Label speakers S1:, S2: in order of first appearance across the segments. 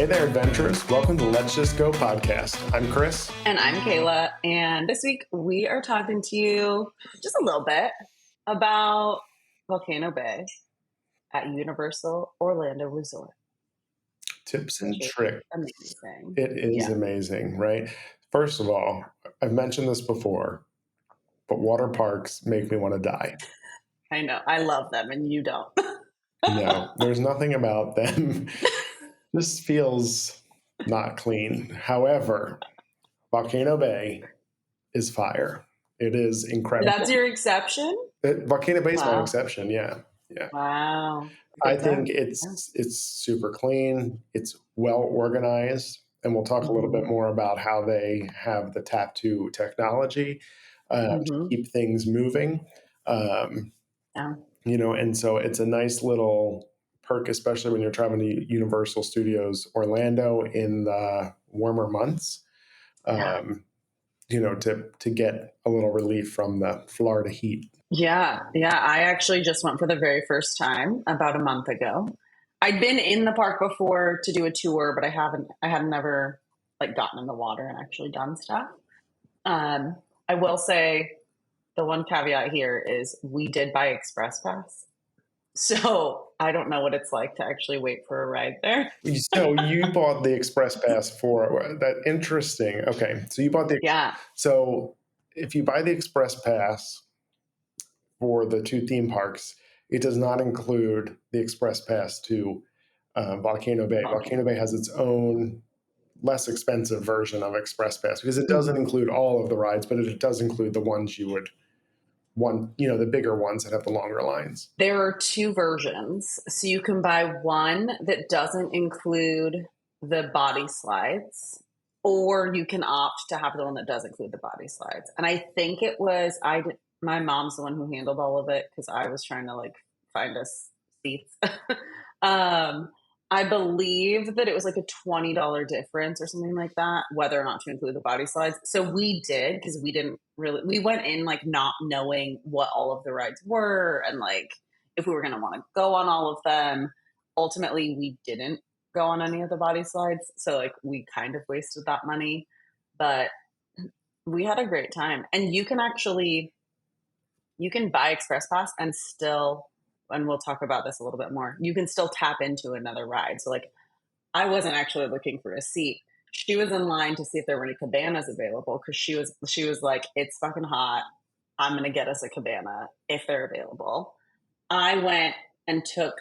S1: Hey there, adventurers. Welcome to Let's Just Go podcast. I'm Chris.
S2: And I'm Kayla. And this week we are talking to you just a little bit about Volcano Bay at Universal Orlando Resort.
S1: Tips and tricks.
S2: Amazing.
S1: It is amazing, right? First of all, I've mentioned this before, but water parks make me want to die.
S2: I know. I love them and you don't.
S1: No, there's nothing about them. This feels not clean. However, Volcano Bay is fire. It is incredible.
S2: That's your exception?
S1: Volcano Bay is my exception, yeah.
S2: Wow.
S1: I think it's super clean. It's well organized. And we'll talk a little bit more about how they have the TapuTapu technology to keep things moving. And so it's a nice little perk, especially when you're traveling to Universal Studios Orlando in the warmer months, to get a little relief from the Florida heat.
S2: Yeah. I actually just went for the very first time about a month ago. I'd been in the park before to do a tour, but I had never gotten in the water and actually done stuff. I will say the one caveat here is we did buy Express Pass. So I don't know what it's like to actually wait for a ride there.
S1: So you bought the Express Pass for that. Interesting. Okay. So you bought So if you buy the Express Pass for the two theme parks, it does not include the Express Pass to Volcano Bay. Volcano Bay has its own less expensive version of Express Pass because it doesn't include all of the rides, but it does include the ones you would want, the bigger ones that have the longer lines.
S2: There are two versions. So you can buy one that doesn't include the body slides, or you can opt to have the one that does include the body slides. And I think it was, my mom's the one who handled all of it because I was trying to find us seats. I believe that it was a $20 difference or something like that, whether or not to include the body slides. So we did, because we went in not knowing what all of the rides were and if we were going to want to go on all of them. Ultimately, we didn't go on any of the body slides. So we kind of wasted that money, but we had a great time. And you can buy Express Pass and still, and we'll talk about this a little bit more, you can still tap into another ride. So I wasn't actually looking for a seat. She was in line to see if there were any cabanas available because she was like, it's fucking hot. I'm going to get us a cabana if they're available. I went and took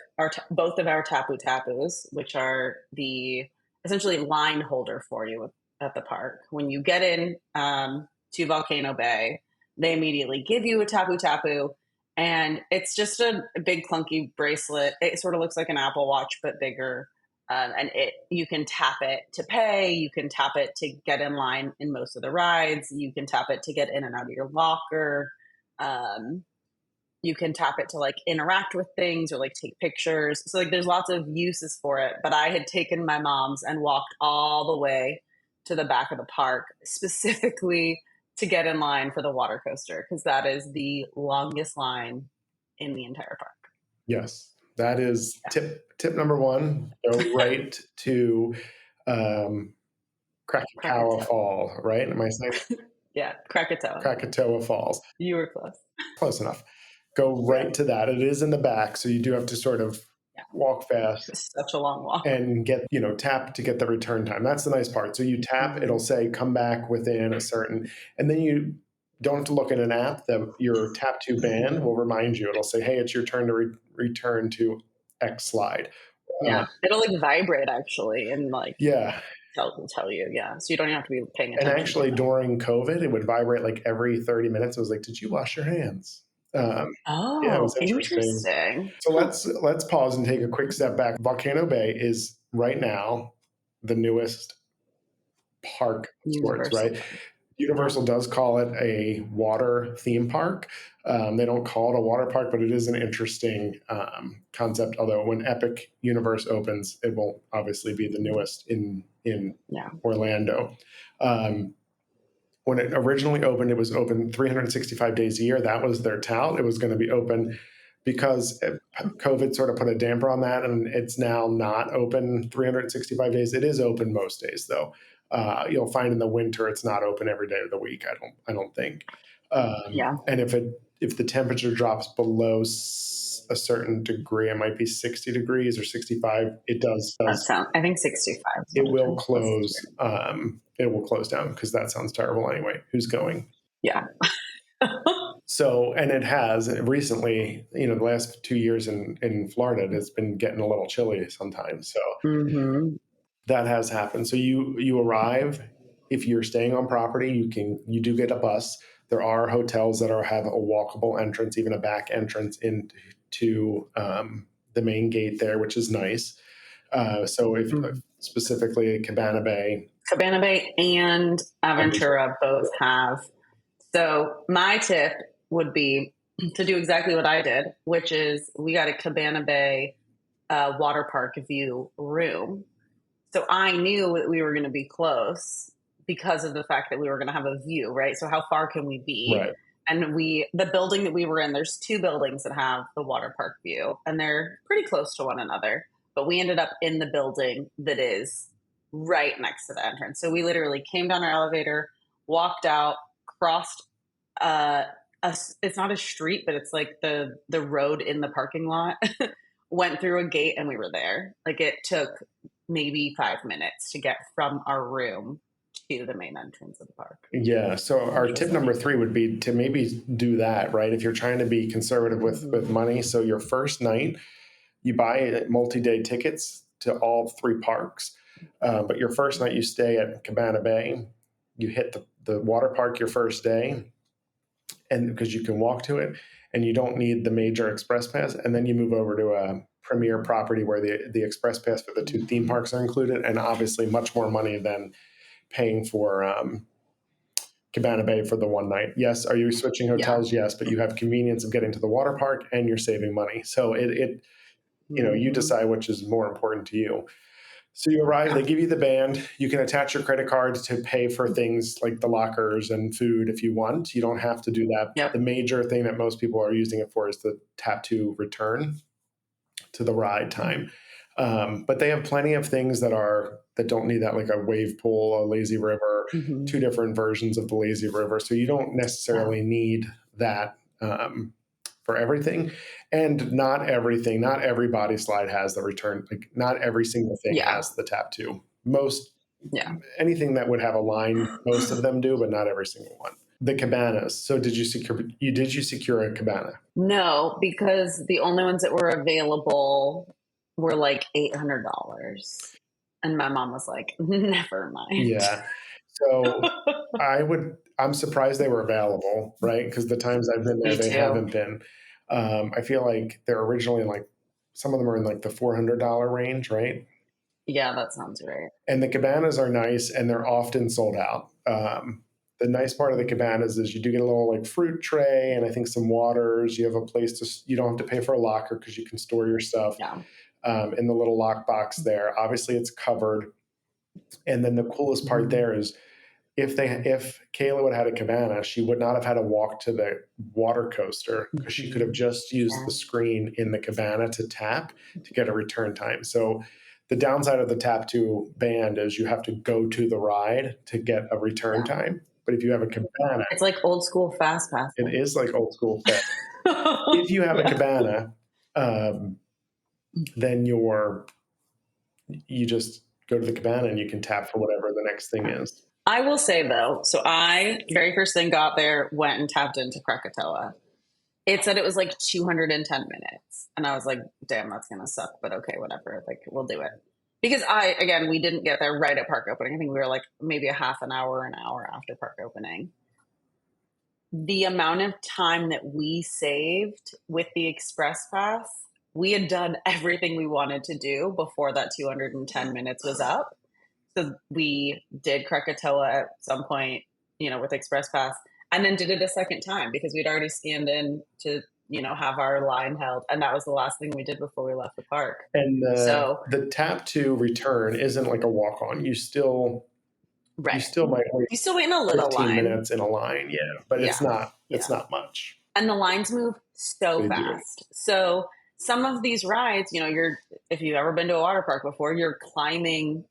S2: both of our TapuTapus, which are the essentially line holder for you at the park. When you get in to Volcano Bay, they immediately give you a TapuTapu. And it's just a big clunky bracelet. It sort of looks like an Apple Watch, but bigger. And you can tap it to pay. You can tap it to get in line in most of the rides. You can tap it to get in and out of your locker. You can tap it to interact with things or take pictures. So there's lots of uses for it. But I had taken my mom's and walked all the way to the back of the park specifically to get in line for the water coaster, because that is the longest line in the entire park.
S1: Yes, that is tip number one. Go right to Krakatoa Fall, right? Am I saying?
S2: Yeah, Krakatoa.
S1: Krakatoa Falls.
S2: You were close.
S1: Close enough. Go right to that. It is in the back, so you do have to sort of walk fast.
S2: It's such a long walk.
S1: And get, tap to get the return time. That's the nice part. So you tap, it'll say come back within a certain, and then you don't have to look at an app. Your TapuTapu band will remind you. It'll say, hey, it's your turn to return to X slide.
S2: Yeah, it'll vibrate actually, and tell you. Yeah, so you don't have to be paying attention.
S1: And actually, during COVID, it would vibrate every 30 minutes. It was like, did you wash your hands?
S2: Yeah, it was interesting.
S1: So let's pause and take a quick step back. Volcano Bay is right now the newest park sports, right? Universal does call it a water theme park. They don't call it a water park, but it is an interesting concept. Although when Epic Universe opens, it will obviously be the newest in Orlando. When it originally opened, it was open 365 days a year. That was their tout. It was going to be open because COVID sort of put a damper on that, and it's now not open 365 days. It is open most days, though. You'll find in the winter it's not open every day of the week. I don't think. And if the temperature drops below a certain degree, it might be 60 degrees or 65. It does.
S2: I think 65.
S1: It will close. It will close down because that sounds terrible anyway. Who's going?
S2: Yeah.
S1: So, and it has recently, the last 2 years in Florida, it's been getting a little chilly sometimes. So that has happened. So you arrive. If you're staying on property, you do get a bus. There are hotels that have a walkable entrance, even a back entrance into the main gate there, which is nice. So if specifically Cabana Bay
S2: and Aventura both have. So my tip would be to do exactly what I did, which is we got a Cabana Bay water park view room. So I knew that we were going to be close because of the fact that we were going to have a view, right? So how far can we be?
S1: Right.
S2: And the building that we were in, there's 2 buildings that have the water park view, and they're pretty close to one another. But we ended up in the building that is right next to the entrance. So we literally came down our elevator, walked out, crossed it's not a street, but it's like the road in the parking lot, went through a gate, and we were there. Like, it took maybe 5 minutes to get from our room to the main entrance of the park.
S1: Yeah. So our tip number 3 would be to maybe do that, right? If you're trying to be conservative with money. So your first night, you buy multi-day tickets to all 3 parks. But your first night you stay at Cabana Bay, you hit the water park your first day, and because you can walk to it, and you don't need the major express pass. And then you move over to a premier property where the express pass for the 2 theme parks are included, and obviously much more money than paying for Cabana Bay for the one night. Yes. Are you switching hotels? Yes. But you have convenience of getting to the water park, and you're saving money. So you decide which is more important to you. So you arrive, they give you the band. You can attach your credit card to pay for things like the lockers and food if you want. You don't have to do that.
S2: Yep.
S1: The major thing that most people are using it for is the TapuTapu return to the ride time. But they have plenty of things that don't need that, like a wave pool, a lazy river, 2 different versions of the lazy river. So you don't necessarily need that for everything. And not every body slide has the return. Like, not every single thing has the TapuTapu. Anything that would have a line, most of them do, but not every single one. The cabanas. So did you secure a cabana?
S2: No, because the only ones that were available were like $800. And my mom was like, never mind.
S1: Yeah. So I'm surprised they were available, right? Because the times I've been there, they haven't been. I feel like they're originally some of them are in like the $400 range, right?
S2: Yeah, that sounds right.
S1: And the cabanas are nice, and they're often sold out. The nice part of the cabanas is you do get a little like fruit tray, and I think some waters. You have a place you don't have to pay for a locker because you can store your stuff in the little lock box there. Obviously, it's covered. And then the coolest part there is if Kayla would have had a cabana, she would not have had to walk to the water coaster, because she could have just used the screen in the cabana to tap to get a return time. So the downside of the TapuTapu band is you have to go to the ride to get a return time. But if you have a cabana,
S2: it's like old school fast pass.
S1: It is like old school fast. If you have a cabana, then you just go to the cabana and you can tap for whatever the next thing is.
S2: I will say, though, so I, very first thing, got there, went and tapped into Krakatoa. It said it was like 210 minutes. And I was like, damn, that's going to suck. But okay, whatever. Like, we'll do it. Because we didn't get there right at park opening. I think we were like maybe a half an hour after park opening. The amount of time that we saved with the Express Pass, we had done everything we wanted to do before that 210 minutes was up. So we did Krakatoa at some point, with Express Pass, and then did it a second time because we'd already scanned in to, have our line held. And that was the last thing we did before we left the park.
S1: And the TapuTapu return isn't like a walk-on. You still might wait.
S2: You still wait in a little
S1: 15
S2: line.
S1: minutes in a line, but it's not much.
S2: And the lines move so
S1: They do.
S2: fast. So some of these rides, if you've ever been to a water park before, you're climbing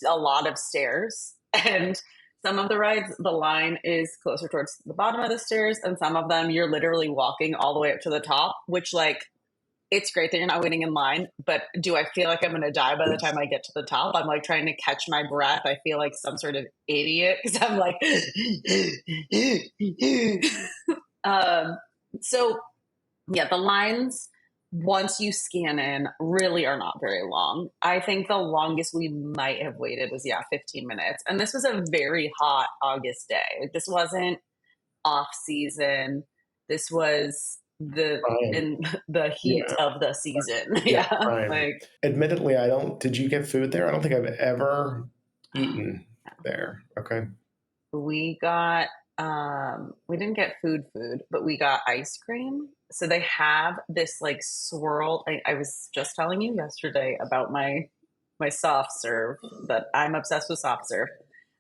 S2: a lot of stairs. And some of the rides, the line is closer towards the bottom of the stairs. And some of them, you're literally walking all the way up to the top, which, like, it's great that you're not waiting in line, but do I feel like I'm going to die by the time I get to the top? I'm like trying to catch my breath. I feel like some sort of idiot because I'm like, um, so yeah, the lines, once you scan in, really are not very long. I think the longest we might have waited was, 15 minutes. And this was a very hot August day. Like, this wasn't off season. This was
S1: Prime.
S2: in the heat
S1: Yeah.
S2: of the season.
S1: Yeah,
S2: Yeah.
S1: prime.
S2: Like,
S1: Admittedly, I don't did you get food there? I don't think I've ever eaten there. Okay.
S2: we got we didn't get food, but we got ice cream. So they have this like swirl. I was just telling you yesterday about my soft serve, that I'm obsessed with soft serve.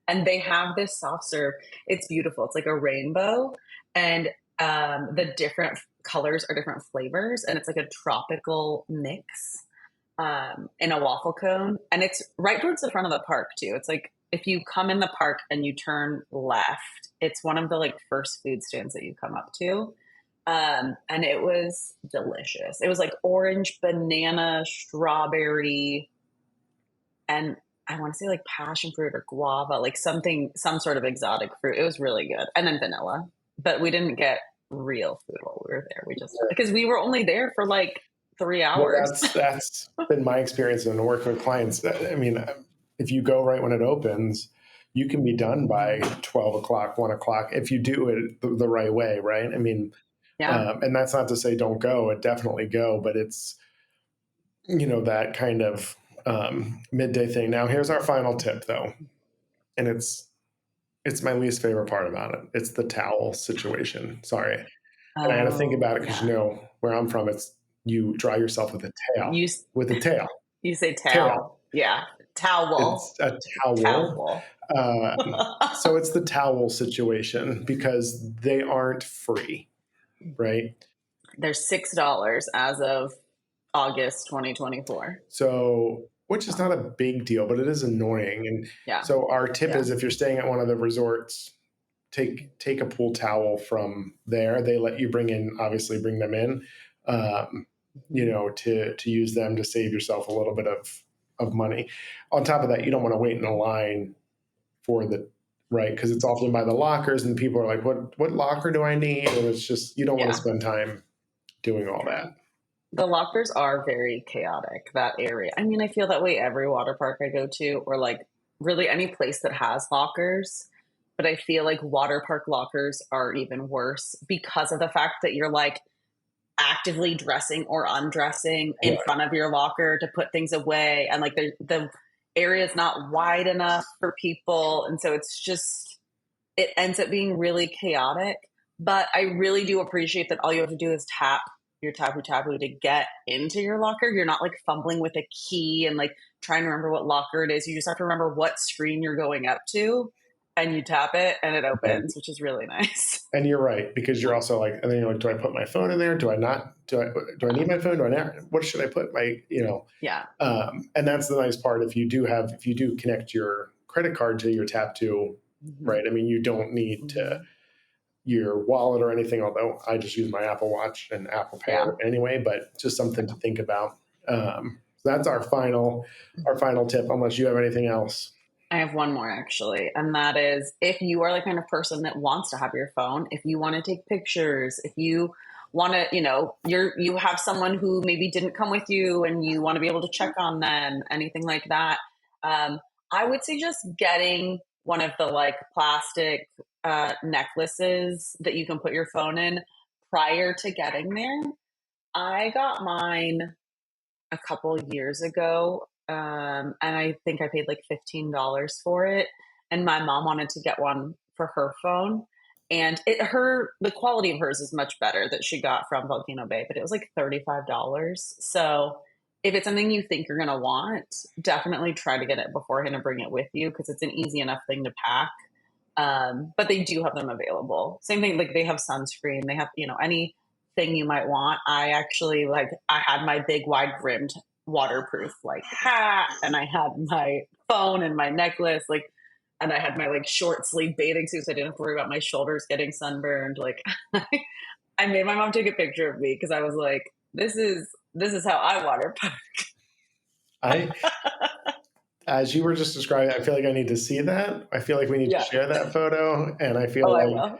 S2: And they have this soft serve. It's beautiful. It's like a rainbow, and the different colors are different flavors, and it's like a tropical mix in a waffle cone. And it's right towards the front of the park too. It's like if you come in the park and you turn left, it's one of the like first food stands that you come up to. And it was delicious. It was like orange, banana, strawberry, and I want to say like passion fruit or guava, like some sort of exotic fruit. It was really good. And then vanilla. But we didn't get real food while we were there. We just, because we were only there for like 3
S1: Well,
S2: hours.
S1: that's been my experience in working with clients. I mean, if you go right when it opens, you can be done by 12 o'clock, 1 o'clock, if you do it the right way, right? I mean,
S2: Yeah.
S1: and that's not to say don't go, definitely go, but it's, that kind of midday thing. Now, here's our final tip though, and it's my least favorite part about it. It's the towel situation. Sorry. And I had to think
S2: Oh,
S1: about it because
S2: yeah.
S1: where I'm from, it's you dry yourself with a tail.
S2: You
S1: With a tail.
S2: you say
S1: Tail.
S2: towel. Yeah. Towel.
S1: It's a towel.
S2: Towel.
S1: So it's the towel situation because they aren't free, right?
S2: They're $6 as of August 2024.
S1: So, which is not a big deal, but it is annoying. And
S2: Yeah.
S1: so our tip
S2: Yeah.
S1: is if you're staying at one of the resorts, take a pool towel from there. They let you bring them in, to use them to save yourself a little bit of money. On top of that, you don't want to wait in a line for the right because it's often by the lockers, and people are like, "What locker do I need?" And it's just you don't want to
S2: Yeah.
S1: spend time doing all
S2: Yeah.
S1: that.
S2: The lockers are very chaotic, that area. I mean, I feel that way every water park I go to, or like really any place that has lockers. But I feel like water park lockers are even worse because of the fact that you're like actively dressing or undressing in
S1: Right.
S2: front of your locker to put things away. And like the area is not wide enough for people. And so it ends up being really chaotic. But I really do appreciate that all you have to do is tap your TapuTapu to get into your locker. You're not like fumbling with a key and like trying to remember what locker it is. You just have to remember what screen you're going up to, and you tap it and it
S1: And
S2: opens, which is really nice.
S1: and you're right because you're also like, and then you're like, do I put my phone in there? Do I not? Do I need my phone? Do I not? What should I put
S2: Yeah.
S1: And that's the nice part. If you do connect your credit card to your Tap to,
S2: Mm-hmm.
S1: right? I mean, you don't need to
S2: Mm-hmm.
S1: your wallet or anything. Although I just use my Apple Watch and Apple Pay
S2: Yeah.
S1: anyway, but just something to think about. So that's our final tip. Unless you have anything else.
S2: I have one more actually, and that is if you are the kind of person that wants to have your phone, if you want to take pictures, if you want to, you have someone who maybe didn't come with you and you want to be able to check on them, anything like that. Um, I would suggest getting one of the like plastic necklaces that you can put your phone in prior to getting there. I got mine a couple years ago, and I think I paid like $15 for it. And my mom wanted to get one for her phone, and the quality of hers is much better that she got from Volcano Bay, but it was like $35. So if it's something you think you're gonna want, definitely try to get it beforehand and bring it with you because it's an easy enough thing to pack. But they do have them available. Same thing, like they have sunscreen, they have, anything you might want. I actually I had my big wide brimmed waterproof like hat, and I had my phone and my necklace, and I had my short sleeve bathing suit, so I didn't have to worry about my shoulders getting sunburned. Like I made my mom take a picture of me because I was like, this is how I water park.
S1: I As you were just describing, I feel like I need to see that. I feel like we need to
S2: Yeah.
S1: share that photo, and I feel
S2: Oh, I
S1: like
S2: will.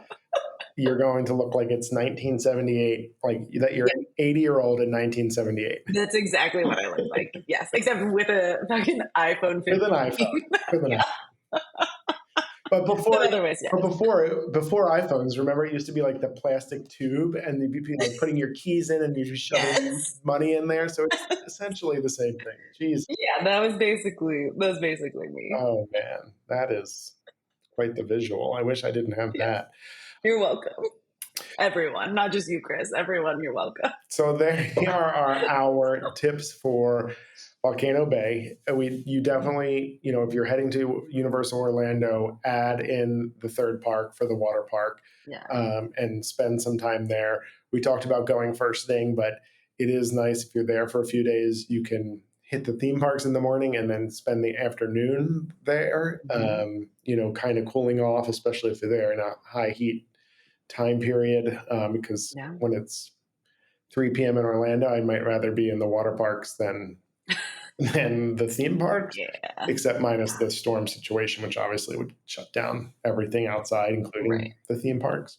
S1: you're going to look like it's 1978, like that you're an 80-year-old in 1978
S2: That's exactly what I look like. Yes, except with a fucking iPhone
S1: with
S2: 15.
S1: an iPhone. With an
S2: Yeah,
S1: iPhone. But
S2: but
S1: before,
S2: otherwise, yes.
S1: before iPhones, remember it used to be like the plastic tube, and you'd be like putting your keys in, and you'd be shoving
S2: Yes.
S1: money in there. So it's essentially the same thing. Jeez.
S2: Yeah, that was basically me.
S1: Oh man, that is quite the visual. I wish I didn't have
S2: Yes.
S1: that.
S2: You're welcome. Everyone, not just you, Chris. Everyone, you're welcome.
S1: So there are our tips for Volcano Bay. You definitely, if you're heading to Universal Orlando, add in the third park for the water park,
S2: Yeah.
S1: and spend some time there. We talked about going first thing, but it is nice if you're there for a few days, you can hit the theme parks in the morning and then spend the afternoon there, kind of cooling off, especially if you're there in a high heat time period, because
S2: Yeah.
S1: when it's 3 p.m. in Orlando, I might rather be in the water parks than the theme parks,
S2: Yeah.
S1: except minus the storm situation, which obviously would shut down everything outside, including
S2: Right.
S1: the theme parks.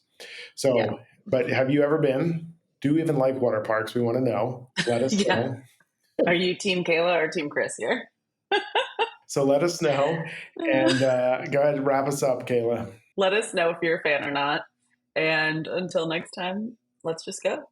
S1: So,
S2: Yeah.
S1: but have you ever been? Do you even like water parks? We want to know. Let us
S2: Yeah.
S1: know.
S2: Are you Team Kayla or Team Chris here?
S1: So let us know, and go ahead and wrap us up, Kayla.
S2: Let us know if you're a fan or not. And until next time, let's just go.